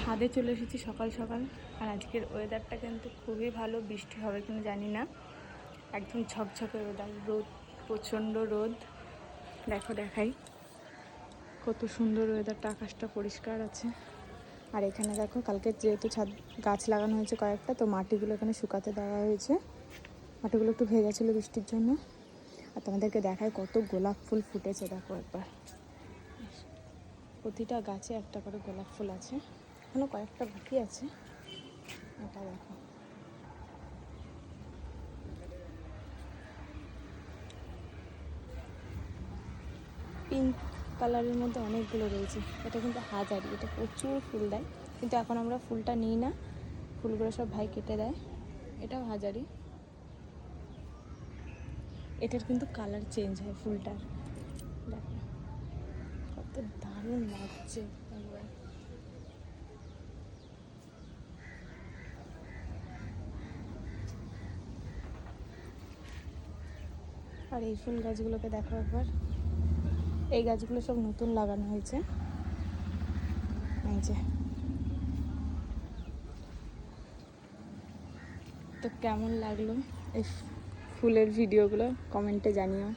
ছাদে চলে এসেছি সকাল সকাল। আর আজকের ওয়েদারটা কিন্তু খুবই ভালো, বৃষ্টি হবে কিনা জানি না। একদম ঝকঝকে ওয়েদার, রোদ, প্রচণ্ড রোদ। দেখাই কত সুন্দর ওয়েদারটা, আকাশটা পরিষ্কার আছে। আর এখানে দেখো, কালকে যেহেতু ছাদ গাছ লাগানো হয়েছে কয়েকটা, তো মাটিগুলো এখানে শুকাতে দেওয়া হয়েছে। মাটিগুলো একটু ভেজা ছিল বৃষ্টির জন্য। আর তোমাদেরকে দেখায় কত গোলাপ ফুল ফুটেছে, দেখো একবার। প্রতিটা গাছে একটা করে গোলাপ ফুল আছে, এখনো কয়েকটা বাকি আছে। এটা দেখো, পিঙ্ক কালারের মধ্যে অনেকগুলো রয়েছে। এটা কিন্তু হাজারি, এটা প্রচুর ফুল দেয়, কিন্তু এখন আমরা ফুলটা নিই না, ফুলগুলো সব ভাই কেটে দেয়। এটাও হাজারি, এটার কিন্তু কালার চেঞ্জ হয় ফুলটার। দেখো কত দারুণ লাগছে একবার। আর এই ফুল গাছগুলোকে দেখো একবার, এই গাছগুলো সব নতুন লাগানো হয়েছে। এই যে, তো কেমন লাগলো এই ফুলের ভিডিওগুলো কমেন্টে জানিও।